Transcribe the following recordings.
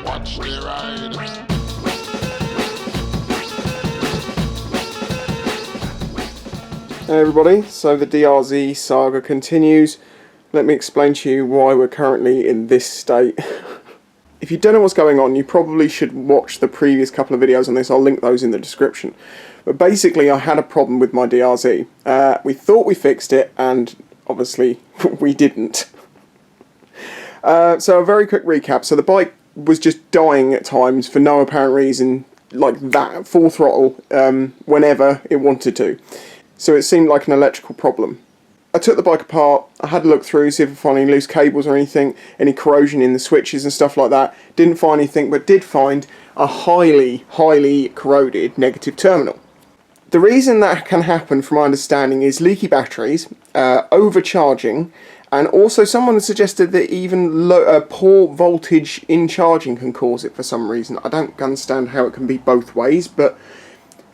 Watch the ride. Hey everybody, so the DRZ saga continues. Let me explain to you why we're currently in this state. If you don't know what's going on, you probably should watch the previous couple of videos on this. I'll link those in the description. But basically, I had a problem with my DRZ. We thought we fixed it, and obviously we didn't. So a very quick recap. So the bike was just dying at times for no apparent reason, like that, full throttle, whenever it wanted to. So it seemed like an electrical problem. I took the bike apart, I had a look through, see if I found any loose cables or anything, any corrosion in the switches and stuff like that. Didn't find anything, but did find a highly corroded negative terminal. The reason that can happen, from my understanding, is leaky batteries, overcharging, and also someone has suggested that even poor voltage in charging can cause it for some reason. I don't understand how it can be both ways, but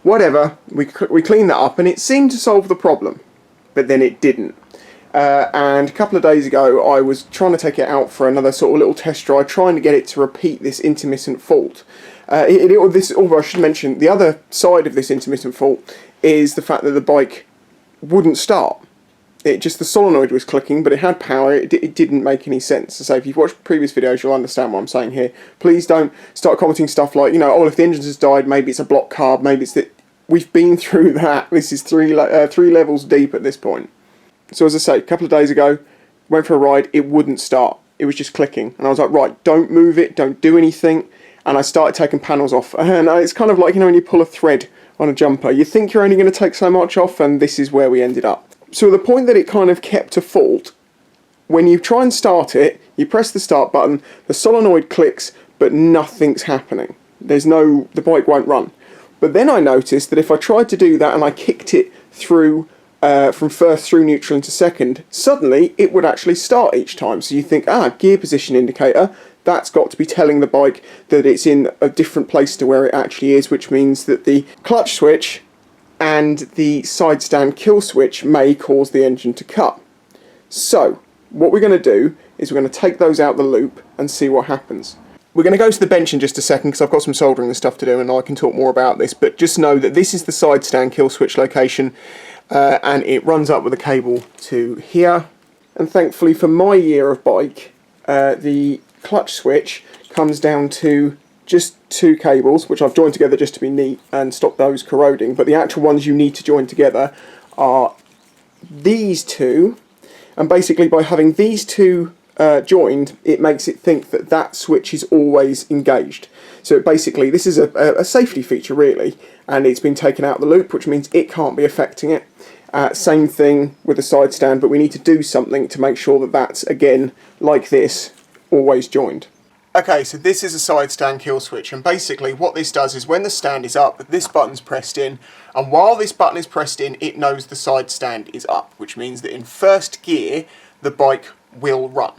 whatever. We cleaned that up and it seemed to solve the problem, but then it didn't. And a couple of days ago I was trying to take it out for another sort of little test drive, trying to get it to repeat this intermittent fault. Although I should mention, the other side of this intermittent fault is the fact that the bike wouldn't start. The solenoid was clicking, but it had power. It didn't make any sense. So if you've watched previous videos, you'll understand what I'm saying here. Please don't start commenting stuff like, oh, if the engine has died, maybe it's a block carb, maybe it's that. We've been through that. This is three levels deep at this point. So as I say, a couple of days ago, went for a ride, it wouldn't start. It was just clicking. And I was like, right, don't move it, don't do anything. And I started taking panels off. And it's kind of like, when you pull a thread on a jumper. You think you're only going to take so much off, and this is where we ended up. So the point that it kind of kept a fault, when you try and start it, you press the start button, the solenoid clicks, but nothing's happening. The bike won't run. But then I noticed that if I tried to do that and I kicked it through from first through neutral into second, suddenly it would actually start each time. So you think, gear position indicator, that's got to be telling the bike that it's in a different place to where it actually is, which means that the clutch switch and the side stand kill switch may cause the engine to cut. So what we're going to do is we're going to take those out the loop and see what happens. We're going to go to the bench in just a second because I've got some soldering and stuff to do and I can talk more about this, but just know that this is the side stand kill switch location, and it runs up with a cable to here. And thankfully for my year of bike, the clutch switch comes down to just 2 cables, which I've joined together just to be neat and stop those corroding, but the actual ones you need to join together are these 2, and basically by having these 2 joined, it makes it think that that switch is always engaged. So basically this is a safety feature really, and it's been taken out of the loop, which means it can't be affecting it. Same thing with the side stand, but we need to do something to make sure that that's, again, like this, always joined. Okay, so this is a side stand kill switch, and basically what this does is when the stand is up, this button's pressed in, and while this button is pressed in, it knows the side stand is up, which means that in first gear, the bike will run.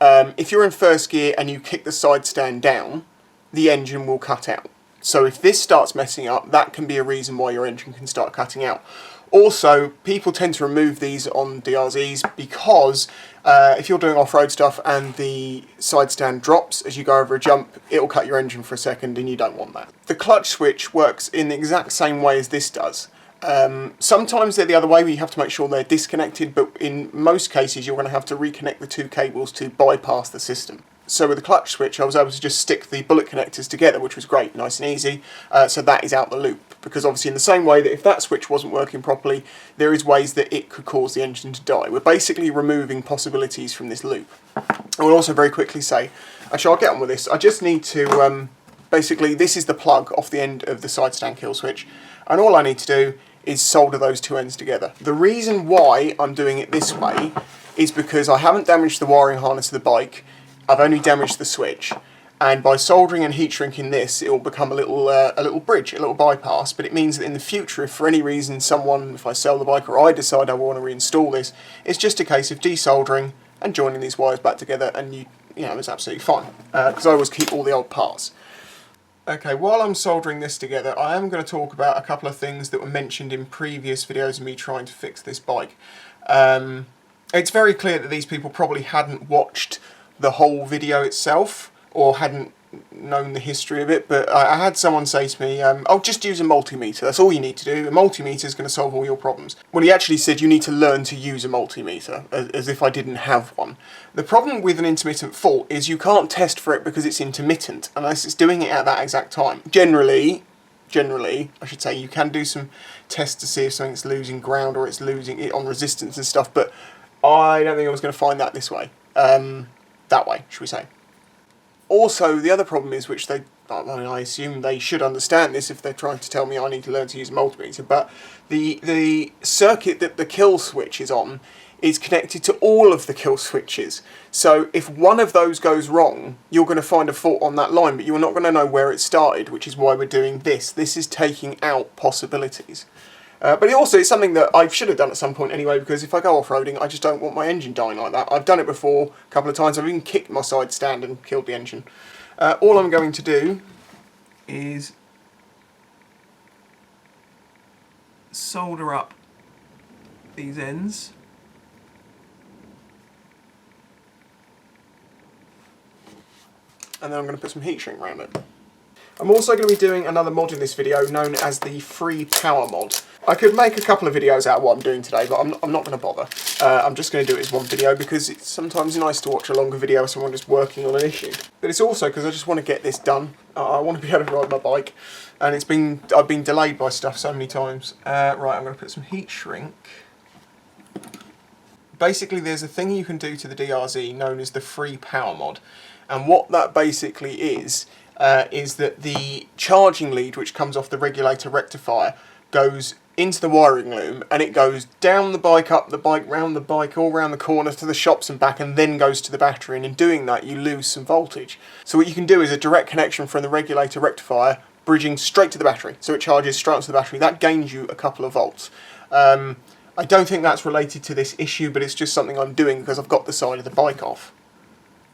If you're in first gear and you kick the side stand down, the engine will cut out. So if this starts messing up, that can be a reason why your engine can start cutting out. Also, people tend to remove these on DRZs because if you're doing off-road stuff and the side stand drops as you go over a jump, it'll cut your engine for a second and you don't want that. The clutch switch works in the exact same way as this does. Sometimes they're the other way where you have to make sure they're disconnected, but in most cases you're going to have to reconnect the 2 cables to bypass the system. So with the clutch switch I was able to just stick the bullet connectors together, which was great, nice and easy, so that is out the loop. Because obviously in the same way that if that switch wasn't working properly, there is ways that it could cause the engine to die. We're basically removing possibilities from this loop. I will also very quickly say, actually I'll get on with this, I just need to, basically this is the plug off the end of the side stand kill switch, and all I need to do is solder those 2 ends together. The reason why I'm doing it this way is because I haven't damaged the wiring harness of the bike, I've only damaged the switch, and by soldering and heat shrinking this, it will become a little bridge, a little bypass, but it means that in the future, if for any reason if I sell the bike or I decide I want to reinstall this, it's just a case of desoldering and joining these wires back together, and it's absolutely fine, because I always keep all the old parts. Okay, while I'm soldering this together, I am going to talk about a couple of things that were mentioned in previous videos of me trying to fix this bike. It's very clear that these people probably hadn't watched the whole video itself, or hadn't known the history of it, but I had someone say to me, oh, just use a multimeter, that's all you need to do, a multimeter is going to solve all your problems. Well, he actually said you need to learn to use a multimeter, as if I didn't have one. The problem with an intermittent fault is you can't test for it because it's intermittent, unless it's doing it at that exact time. Generally, I should say, you can do some tests to see if something's losing ground or it's losing it on resistance and stuff, but I don't think I was going to find that this way. That way, should we say. Also, the other problem is, which I assume they should understand this if they're trying to tell me I need to learn to use a multimeter, but the circuit that the kill switch is on is connected to all of the kill switches. So if one of those goes wrong, you're going to find a fault on that line, but you're not going to know where it started, which is why we're doing this. This is taking out possibilities. But it's something that I should have done at some point anyway, because if I go off-roading, I just don't want my engine dying like that. I've done it before a couple of times. I've even kicked my side stand and killed the engine. All I'm going to do is solder up these ends. And then I'm going to put some heat shrink around it. I'm also going to be doing another mod in this video known as the free power mod. I could make a couple of videos out of what I'm doing today, but I'm not going to bother. I'm just going to do it as one video because it's sometimes nice to watch a longer video of someone just working on an issue. But it's also because I just want to get this done. I want to be able to ride my bike, and I've been delayed by stuff so many times. Right, I'm going to put some heat shrink. Basically, there's a thing you can do to the DRZ known as the free power mod, and what that basically is that the charging lead, which comes off the regulator rectifier, goes into the wiring loom, and it goes down the bike, up the bike, round the bike, all round the corner to the shops and back, and then goes to the battery, and in doing that you lose some voltage. So what you can do is a direct connection from the regulator rectifier bridging straight to the battery, so it charges straight onto the battery. That gains you a couple of volts. I don't think that's related to this issue, but it's just something I'm doing because I've got the side of the bike off.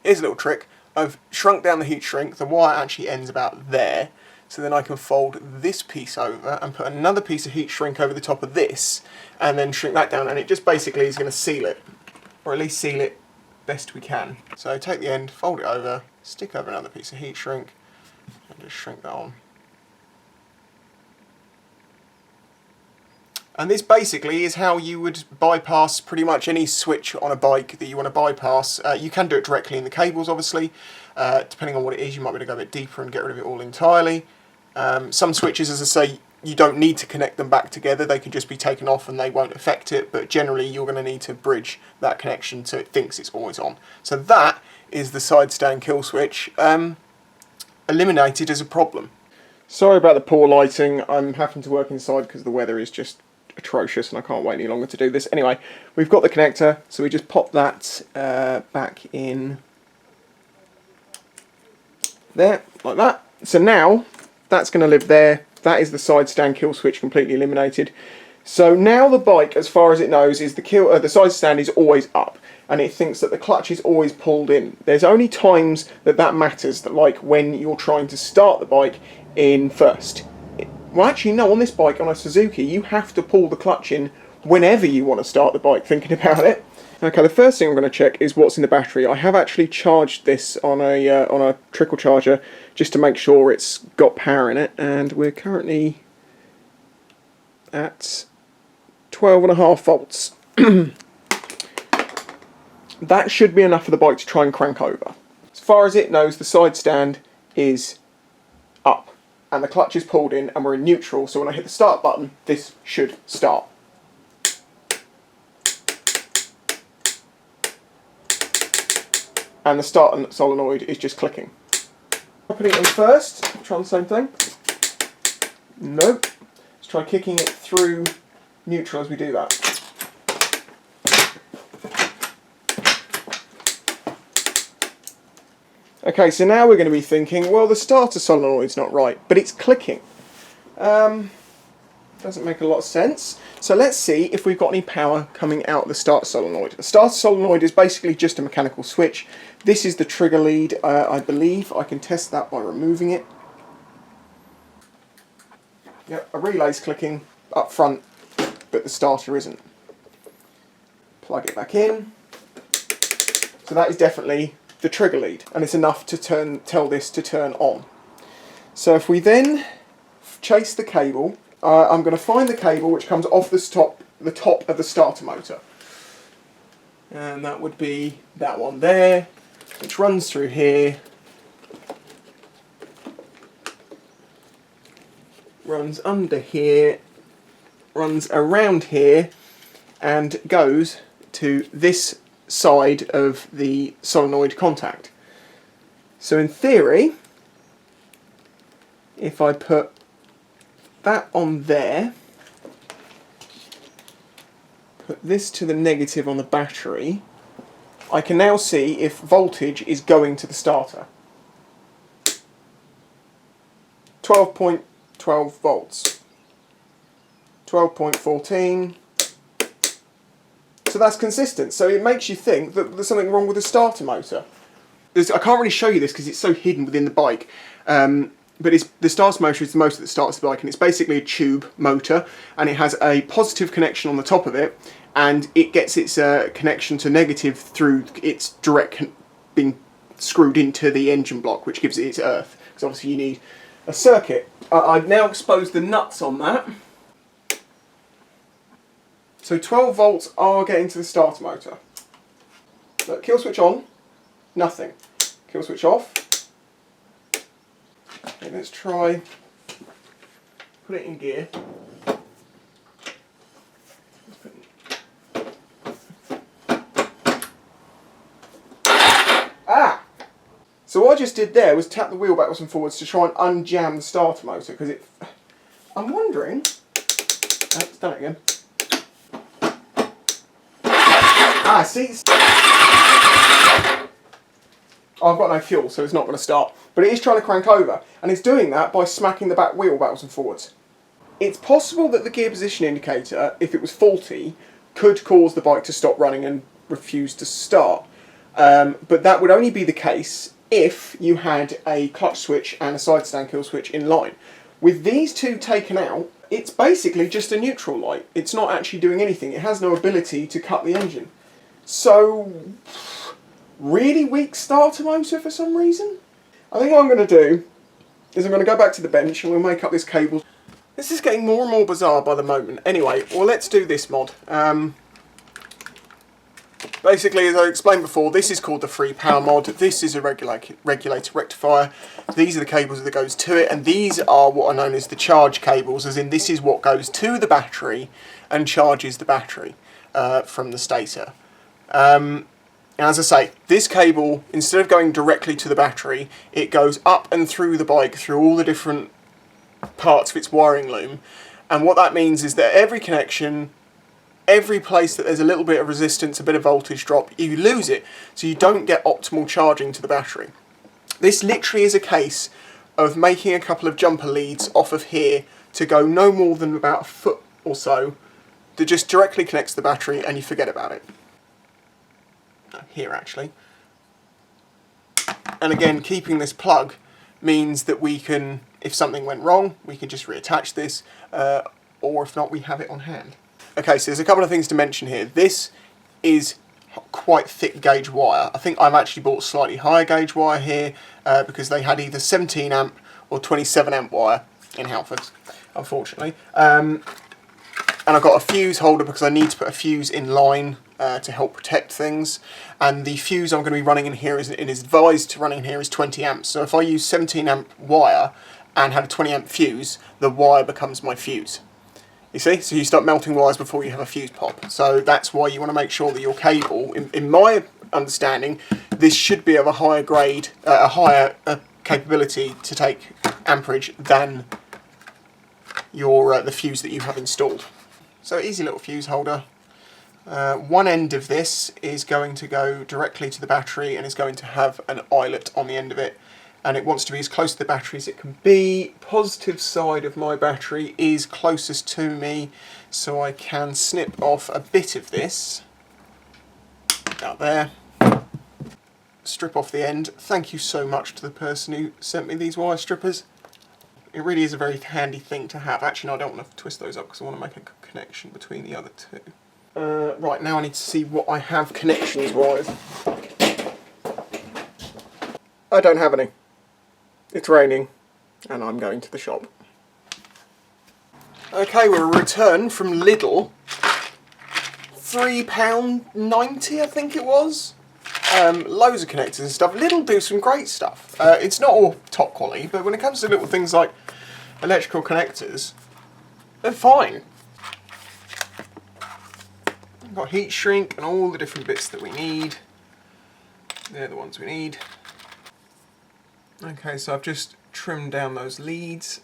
Here's a little trick. I've shrunk down the heat shrink, the wire actually ends about there, so then I can fold this piece over and put another piece of heat shrink over the top of this, and then shrink that down, and it just basically is going to seal it, or at least seal it best we can. So take the end, fold it over, stick over another piece of heat shrink, and just shrink that on. And this basically is how you would bypass pretty much any switch on a bike that you want to bypass. You can do it directly in the cables, obviously. Depending on what it is, you might be able to go a bit deeper and get rid of it all entirely. Some switches, as I say, you don't need to connect them back together. They can just be taken off and they won't affect it. But generally, you're going to need to bridge that connection so it thinks it's always on. So that is the side stand kill switch eliminated as a problem. Sorry about the poor lighting. I'm having to work inside because the weather is just atrocious and I can't wait any longer to do this. Anyway, we've got the connector, so we just pop that back in there, like that. So now that's going to live there. That is the side stand kill switch completely eliminated. So now the bike, as far as it knows, is the side stand is always up, and it thinks that the clutch is always pulled in. There's only times that matters, that like when you're trying to start the bike in first. Well, actually, no, on this bike, on a Suzuki, you have to pull the clutch in whenever you want to start the bike, thinking about it. Okay, the first thing I'm going to check is what's in the battery. I have actually charged this on a trickle charger just to make sure it's got power in it, and we're currently at 12.5 volts. That should be enough for the bike to try and crank over. As far as it knows, the side stand is up, and the clutch is pulled in, and we're in neutral, so when I hit the start button, this should start. And the start solenoid is just clicking. Putting it in first, try the same thing. Nope. Let's try kicking it through neutral as we do that. Okay, so now we're going to be thinking, well, the starter solenoid's not right, but it's clicking. Doesn't make a lot of sense. So let's see if we've got any power coming out the starter solenoid. The starter solenoid is basically just a mechanical switch. This is the trigger lead. I believe I can test that by removing it. Yep, a relay's clicking up front, but the starter isn't. Plug it back in. So that is definitely the trigger lead, and it's enough to tell this to turn on. So if we then chase the cable, I'm going to find the cable which comes off the top of the starter motor. And that would be that one there, which runs through here, runs under here, runs around here, and goes to this side of the solenoid contact. So in theory, if I put that on there, put this to the negative on the battery, I can now see if voltage is going to the starter. 12.12 volts. 12.14. So that's consistent. So it makes you think that there's something wrong with the starter motor. I can't really show you this because it's so hidden within the bike. But the starter motor is the motor that starts the bike, and it's basically a tube motor, and it has a positive connection on the top of it, and it gets its connection to negative through its direct being screwed into the engine block, which gives it its earth, because obviously you need a circuit. I've now exposed the nuts on that. So 12 volts are getting to the starter motor. Look, kill switch on, nothing. Kill switch off. Okay, let's try, put it in gear. Ah! So what I just did there was tap the wheel backwards and forwards to try and unjam the starter motor, because I'm wondering, it's done it again. Ah, see? Oh, I've got no fuel, so it's not going to start. But it is trying to crank over, and it's doing that by smacking the back wheel backwards and forwards. It's possible that the gear position indicator, if it was faulty, could cause the bike to stop running and refuse to start. But that would only be the case if you had a clutch switch and a side stand kill switch in line. With these two taken out, it's basically just a neutral light. It's not actually doing anything. It has no ability to cut the engine. So, really weak starter motor for some reason? I think what I'm going to do is I'm going to go back to the bench and we'll make up this cable. This is getting more and more bizarre by the moment. Anyway, well, let's do this mod. Basically, as I explained before, this is called the free power mod. This is a regulator rectifier. These are the cables that goes to it, and these are what are known as the charge cables, as in this is what goes to the battery and charges the battery from the stator. And as I say, this cable, instead of going directly to the battery, it goes up and through the bike, through all the different parts of its wiring loom. And what that means is that every connection, every place that there's a little bit of resistance, a bit of voltage drop, you lose it, so you don't get optimal charging to the battery. This literally is a case of making a couple of jumper leads off of here to go no more than about a foot or so, that just directly connects to the battery and you forget about it. Here actually. And again, keeping this plug means that we can, if something went wrong, we can just reattach this, or if not, we have it on hand. Okay, so there's a couple of things to mention here. This is quite thick gauge wire. I think I've actually bought slightly higher gauge wire here because they had either 17 amp or 27 amp wire in Halfords, unfortunately. And I've got a fuse holder because I need to put a fuse in line to help protect things. And the fuse I'm going to be running in here is advised to run in here is 20 amps. So if I use 17 amp wire and had a 20 amp fuse, the wire becomes my fuse. You see? So you start melting wires before you have a fuse pop. So that's why you want to make sure that your cable, in my understanding, this should be of a higher grade, a higher capability to take amperage than your the fuse that you have installed. So easy little fuse holder. One end of this is going to go directly to the battery and is going to have an eyelet on the end of it, and it wants to be as close to the battery as it can be. Positive side of my battery is closest to me, so I can snip off a bit of this out there, strip off the end. Thank you so much to the person who sent me these wire strippers. It really is a very handy thing to have. Actually, no, I don't want to twist those up because I want to make a connection between the other two. Right, now I need to see what I have connections-wise. I don't have any. It's raining and I'm going to the shop. Okay, we're returned from Lidl. £3.90 I think it was. Loads of connectors and stuff. Lidl do some great stuff. It's not all top quality, but when it comes to little things like electrical connectors, they're fine. We've got heat shrink and all the different bits that we need. They're the ones we need. Okay, so I've just trimmed down those leads.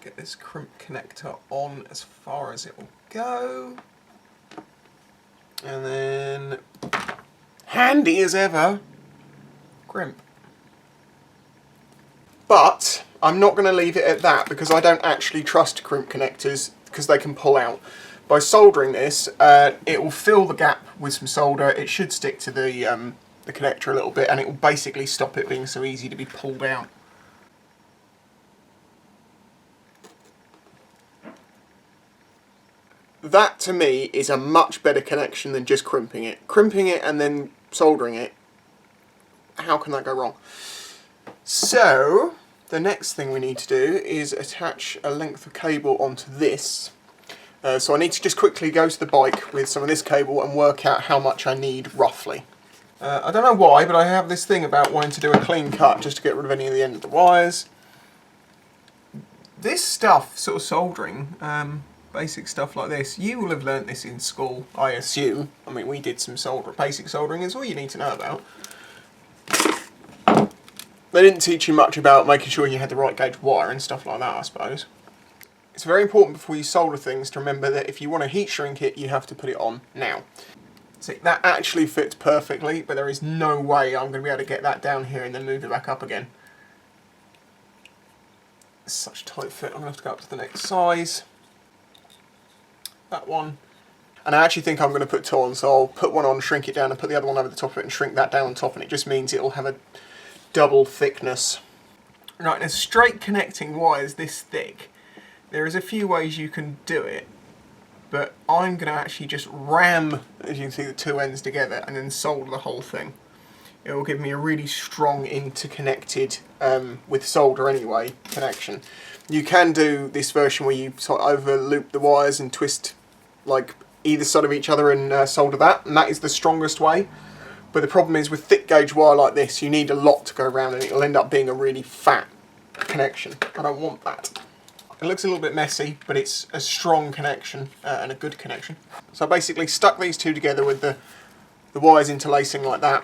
Get this crimp connector on as far as it will go. And then, handy as ever, crimp. But I'm not going to leave it at that because I don't actually trust crimp connectors because they can pull out. By soldering this, it will fill the gap with some solder. It should stick to the connector a little bit, and it will basically stop it being so easy to be pulled out. That to me is a much better connection than just crimping it. Crimping it and then soldering it, how can that go wrong? So the next thing we need to do is attach a length of cable onto this. So I need to just quickly go to the bike with some of this cable and work out how much I need roughly. I don't know why, but I have this thing about wanting to do a clean cut just to get rid of any of the end of the wires. This stuff, sort of soldering, basic stuff like this, you will have learnt this in school, I assume. I mean, we did some basic soldering, it's all you need to know about. They didn't teach you much about making sure you had the right gauge wire and stuff like that, I suppose. It's very important before you solder things to remember that if you want to heat shrink it, you have to put it on now. See, that actually fits perfectly, but there is no way I'm going to be able to get that down here and then move it back up again. It's such a tight fit, I'm going to have to go up to the next size. That one. And I actually think I'm going to put two on, so I'll put one on, shrink it down, and put the other one over the top of it and shrink that down on top, and it just means it'll have a double thickness. Right, now straight connecting wires this thick, there is a few ways you can do it, but I'm going to actually just ram, as you can see, the two ends together and then solder the whole thing. It will give me a really strong interconnected, with solder anyway, connection. You can do this version where you sort of over loop the wires and twist like either side of each other and solder that, and that is the strongest way. But the problem is with thick gauge wire like this, you need a lot to go around and it'll end up being a really fat connection. I don't want that. It looks a little bit messy, but it's a strong connection and a good connection. So I basically stuck these two together with the wires interlacing like that,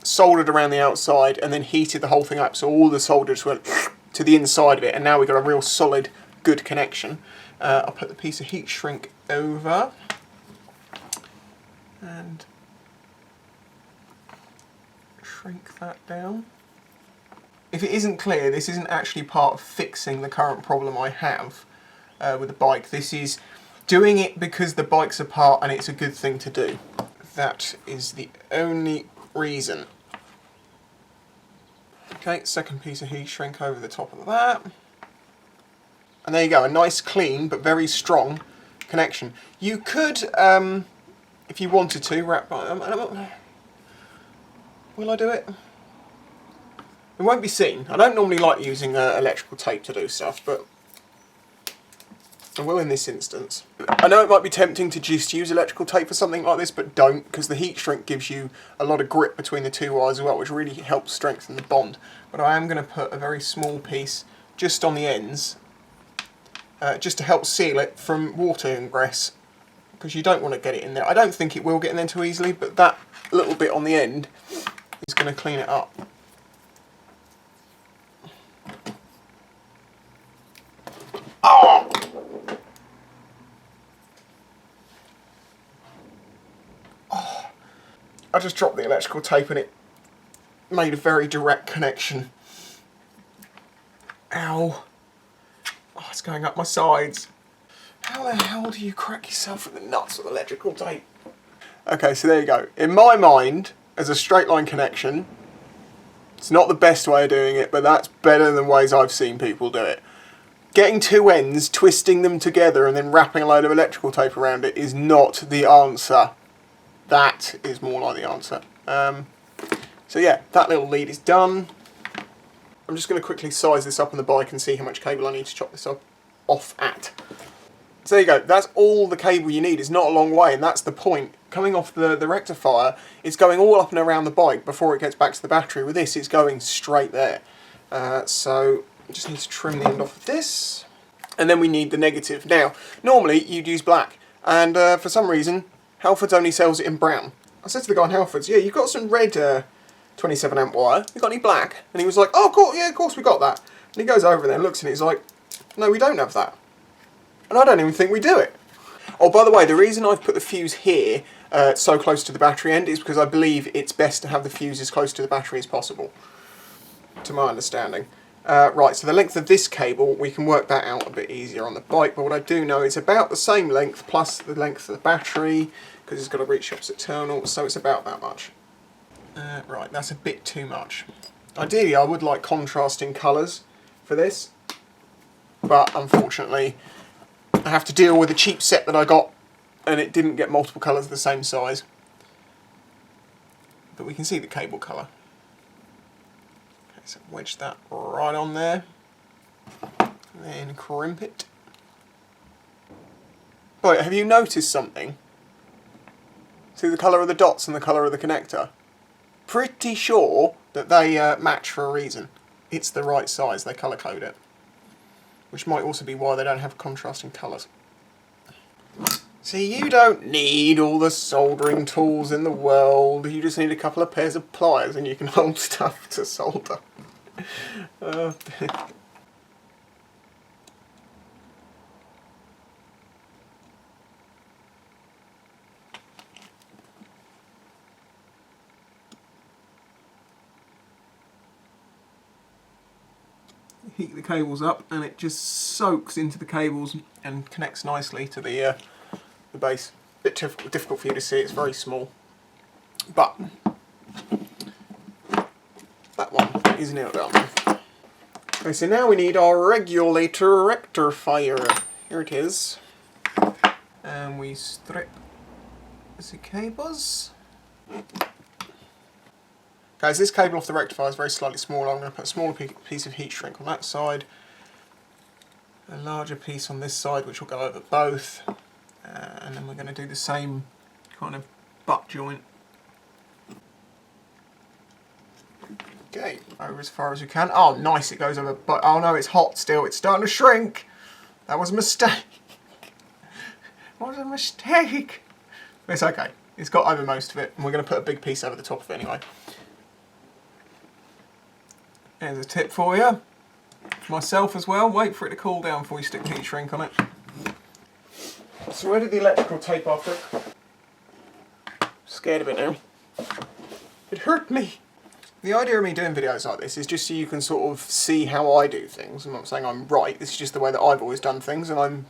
soldered around the outside, and then heated the whole thing up so all the solder just went to the inside of it, and now we've got a real solid, good connection. I'll put the piece of heat shrink over, and shrink that down. If it isn't clear, this isn't actually part of fixing the current problem I have with the bike. This is doing it because the bike's apart and it's a good thing to do. That is the only reason. Okay, second piece of heat shrink over the top of that. And there you go, a nice clean but very strong connection. You could, if you wanted to, wrap... Will I do it? It won't be seen. I don't normally like using electrical tape to do stuff, but I will in this instance. I know it might be tempting to just use electrical tape for something like this, but don't, because the heat shrink gives you a lot of grip between the two wires as well, which really helps strengthen the bond. But I am going to put a very small piece just on the ends, just to help seal it from water ingress, because you don't want to get it in there. I don't think it will get in there too easily, but that little bit on the end is going to clean it up. Oh! Oh! I just dropped the electrical tape and it made a very direct connection. Ow. Oh, it's going up my sides. How the hell do you crack yourself in the nuts with electrical tape? Okay, so there you go. In my mind, as a straight line connection, it's not the best way of doing it, but that's better than ways I've seen people do it. Getting two ends, twisting them together and then wrapping a load of electrical tape around it is not the answer. That is more like the answer. So yeah, that little lead is done. I'm just going to quickly size this up on the bike and see how much cable I need to chop this off at. So there you go, that's all the cable you need. It's not a long way, and that's the point. Coming off the rectifier, it's going all up and around the bike before it gets back to the battery. With this, it's going straight there. So I just need to trim the end off of this. And then we need the negative. Now, normally you'd use black, and for some reason, Halfords only sells it in brown. I said to the guy in Halfords, yeah, you've got some red 27 amp wire, you got any black? And he was like, oh, cool, yeah, of course we got that. And he goes over there and looks and he's like, no, we don't have that. And I don't even think we do it. Oh, by the way, the reason I've put the fuse here so close to the battery end is because I believe it's best to have the fuse as close to the battery as possible, to my understanding. Right, so the length of this cable, we can work that out a bit easier on the bike, but what I do know is about the same length plus the length of the battery, because it's got to reach opposite terminal, so it's about that much. Right, that's a bit too much. Ideally, I would like contrasting colours for this, but unfortunately, I have to deal with a cheap set that I got, and it didn't get multiple colours of the same size. But we can see the cable colour. Okay, so wedge that right on there, then crimp it. Right, have you noticed something? See the colour of the dots and the colour of the connector? Pretty sure that they match for a reason. It's the right size, they colour code it. Which might also be why they don't have contrasting colours. See, you don't need all the soldering tools in the world, you just need a couple of pairs of pliers and you can hold stuff to solder. Heat the cables up and it just soaks into the cables and connects nicely to the base. A bit difficult for you to see, it's very small. But that one is now done. Okay, so now we need our regulator rectifier. Here it is. And we strip the cables. Guys, this cable off the rectifier is very slightly smaller. I'm going to put a smaller piece of heat shrink on that side, a larger piece on this side which will go over both, and then we're going to do the same kind of butt joint. Okay, over as far as we can. Oh nice, it goes over, but oh no, it's hot still, it's starting to shrink! That was a mistake! What a mistake! But it's okay, it's got over most of it, and we're going to put a big piece over the top of it anyway. There's a tip for you. Myself as well, wait for it to cool down before you stick the heat shrink on it. So where did the electrical tape off it? Scared a bit now. It hurt me. The idea of me doing videos like this is just so you can sort of see how I do things. I'm not saying I'm right, this is just the way that I've always done things, and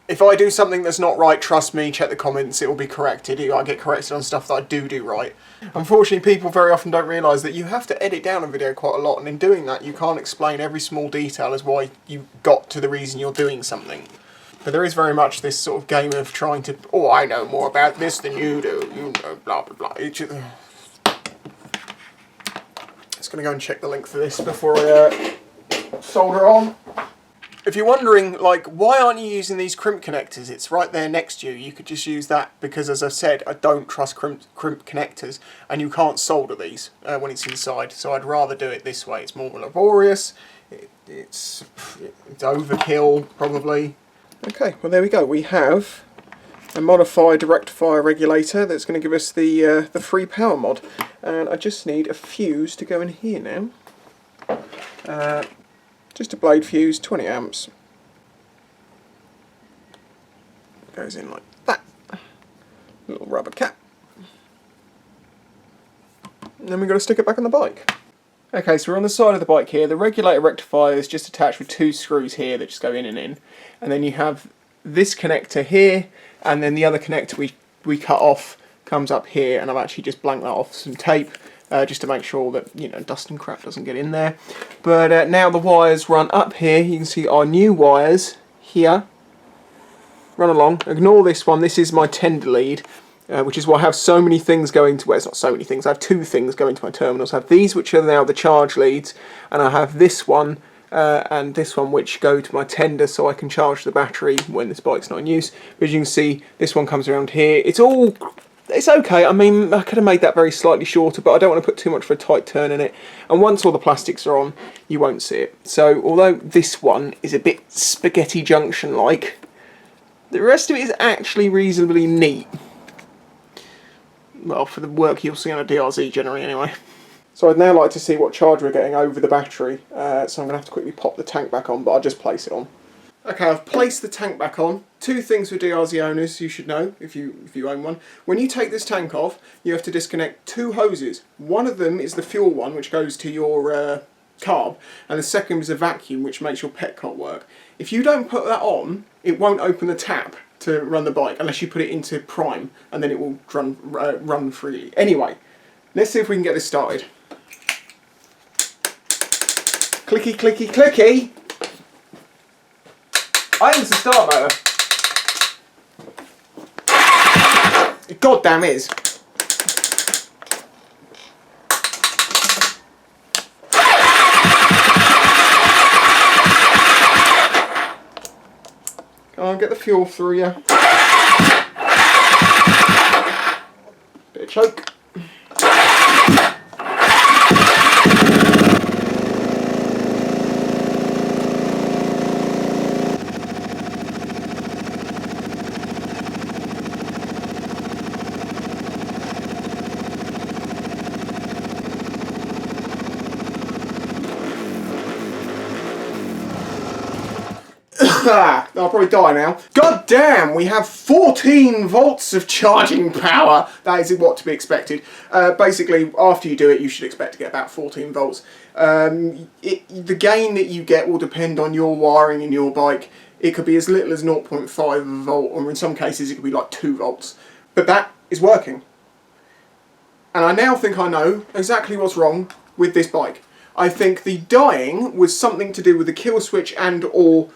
if I do something that's not right, trust me, check the comments, it will be corrected. I get corrected on stuff that I do right. Unfortunately, people very often don't realise that you have to edit down a video quite a lot, and in doing that you can't explain every small detail as why you got to the reason you're doing something. But there is very much this sort of game of trying to, oh, I know more about this than you do, you know, blah blah blah. Just going to go and check the length of this before I solder on. If you're wondering, like, why aren't you using these crimp connectors? It's right there next to you. You could just use that because, as I've said, I don't trust crimp connectors, and you can't solder these when it's inside. So I'd rather do it this way. It's more laborious. It's overkill, probably. Okay, well there we go. We have a modified rectifier regulator that's going to give us the free power mod, and I just need a fuse to go in here now. Just a blade fuse, 20 amps. Goes in like that. Little rubber cap. And then we've got to stick it back on the bike. Okay, so we're on the side of the bike here. The regulator rectifier is just attached with 2 screws here that just go in. And then you have this connector here, and then the other connector we cut off comes up here, and I've actually just blanked that off with some tape. Just to make sure that, you know, dust and crap doesn't get in there. But now the wires run up here. You can see our new wires here run along. Ignore this one. This is my tender lead. which is why I have so many things going to, well, it's not so many things, I have two things going to my terminals. I have these, which are now the charge leads, and I have this one and this one, which go to my tender so I can charge the battery when this bike's not in use. But as you can see, this one comes around here. It's okay. I mean, I could have made that very slightly shorter, but I don't want to put too much of a tight turn in it. And once all the plastics are on, you won't see it. So although this one is a bit spaghetti junction-like, the rest of it is actually reasonably neat. Well, for the work you'll see on a DRZ generally anyway. So I'd now like to see what charge we're getting over the battery. So I'm going to have to quickly pop the tank back on, but I'll just place it on. Okay, I've placed the tank back on. Two things for DRZ owners you should know if you own one. When you take this tank off, you have to disconnect two hoses. One of them is the fuel one, which goes to your carb, and the second is a vacuum, which makes your petcoat work. If you don't put that on, it won't open the tap to run the bike unless you put it into prime, and then it will run freely. Anyway, let's see if we can get this started. Clicky, clicky, clicky! I think it's the start motor. It goddamn is. Come on, get the fuel through you. Bit of choke. I'll probably die now. God damn, we have 14 volts of charging power. That is what to be expected. Basically, after you do it, you should expect to get about 14 volts. The gain that you get will depend on your wiring in your bike. It could be as little as 0.5 volt, or in some cases it could be like 2 volts. But that is working. And I now think I know exactly what's wrong with this bike. I think the dying was something to do with the kill switch and or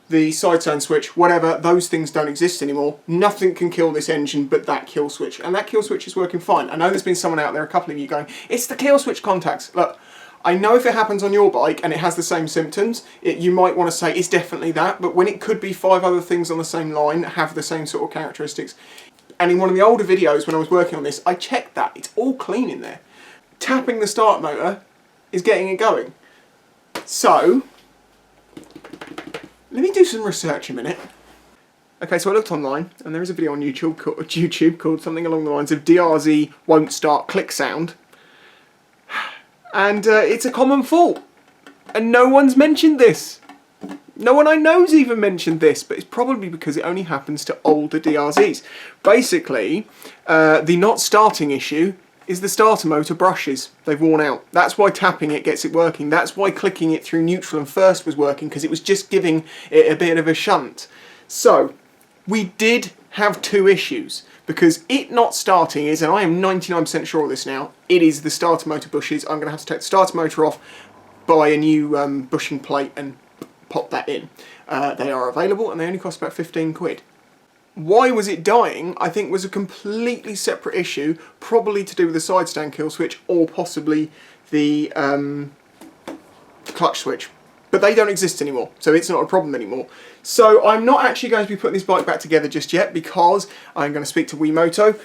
the side stand switch, whatever. Those things don't exist anymore. Nothing can kill this engine but that kill switch, and that kill switch is working fine. I know there's been someone out there, a couple of you, going, it's the kill switch contacts. Look, I know if it happens on your bike and it has the same symptoms, you might want to say it's definitely that, but when it could be 5 other things on the same line that have the same sort of characteristics. And in one of the older videos when I was working on this, I checked that. It's all clean in there. Tapping the start motor is getting it going. So let me do some research a minute. Okay, so I looked online, and there is a video on YouTube called something along the lines of DRZ won't start click sound. And it's a common fault. And no one's mentioned this. No one I know's even mentioned this, but it's probably because it only happens to older DRZs. Basically, the not starting issue is the starter motor brushes. They've worn out. That's why tapping it gets it working. That's why clicking it through neutral and first was working, because it was just giving it a bit of a shunt. So, we did have 2 issues, because it not starting is, and I am 99% sure of this now, it is the starter motor bushes. I'm going to have to take the starter motor off, buy a new bushing plate and pop that in. They are available and they only cost about 15 quid. Why was it dying, I think, was a completely separate issue, probably to do with the side stand kill switch or possibly the clutch switch. But they don't exist anymore, so it's not a problem anymore. So I'm not actually going to be putting this bike back together just yet, because I'm going to speak to Wiimoto,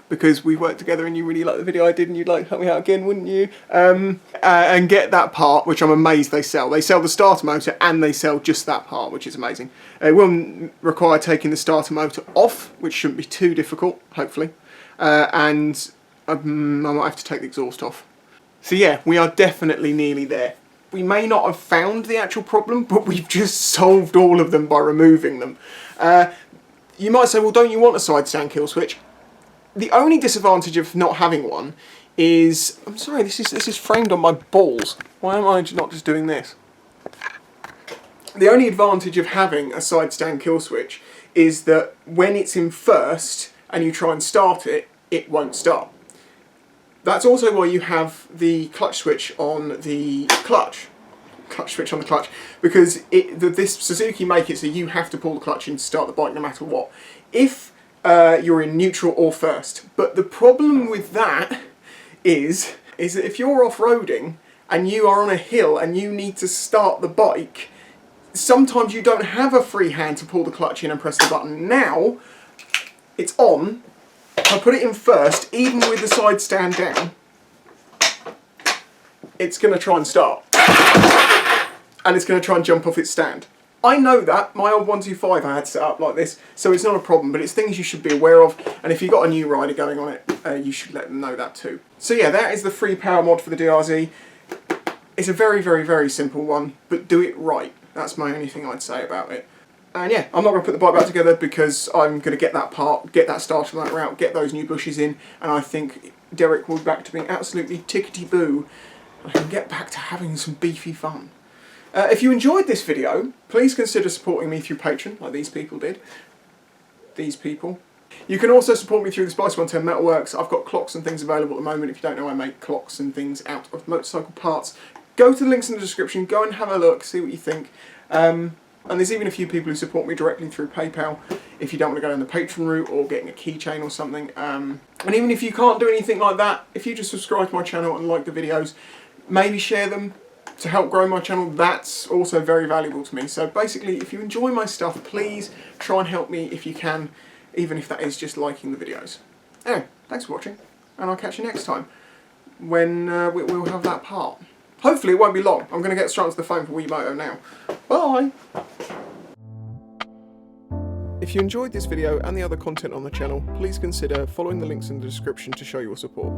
because we worked together and you really liked the video I did and you'd like to help me out again, wouldn't you? And get that part, which I'm amazed they sell. They sell the starter motor and they sell just that part, which is amazing. It will require taking the starter motor off, which shouldn't be too difficult, hopefully. And I might have to take the exhaust off. So yeah, we are definitely nearly there. We may not have found the actual problem, but we've just solved all of them by removing them. You might say, well, don't you want a side stand kill switch? The only disadvantage of not having one is... I'm sorry, this is framed on my balls. Why am I not just doing this? The only advantage of having a side stand kill switch is that when it's in first and you try and start it, it won't start. That's also why you have the clutch switch on the clutch. Because this Suzuki make it so you have to pull the clutch in to start the bike no matter what. If you're in neutral or first. But the problem with that is that if you're off-roading and you are on a hill and you need to start the bike, sometimes you don't have a free hand to pull the clutch in and press the button. Now, it's on, I put it in first, even with the side stand down, it's going to try and start. And it's going to try and jump off its stand. I know that, my old 125 I had set up like this, so it's not a problem, but it's things you should be aware of, and if you've got a new rider going on it, you should let them know that too. So yeah, that is the free power mod for the DRZ. It's a very, very, very simple one, but do it right. That's my only thing I'd say about it. And yeah, I'm not going to put the bike back together because I'm going to get that part, get that started on that route, get those new bushes in, and I think Derek will be back to being absolutely tickety-boo, and I can get back to having some beefy fun. If you enjoyed this video, please consider supporting me through Patreon, like these people did. These people. You can also support me through the Spice 110 Metalworks. I've got clocks and things available at the moment. If you don't know, I make clocks and things out of motorcycle parts. Go to the links in the description, go and have a look, see what you think. And there's even a few people who support me directly through PayPal if you don't want to go down the Patreon route or getting a keychain or something. And even if you can't do anything like that, if you just subscribe to my channel and like the videos, maybe share them to help grow my channel, that's also very valuable to me. So basically, if you enjoy my stuff, please try and help me if you can, even if that is just liking the videos. Anyway, thanks for watching, and I'll catch you next time when we'll have that part. Hopefully it won't be long. I'm going to get straight onto the phone for Wiimoto now. Bye! If you enjoyed this video and the other content on the channel, please consider following the links in the description to show your support.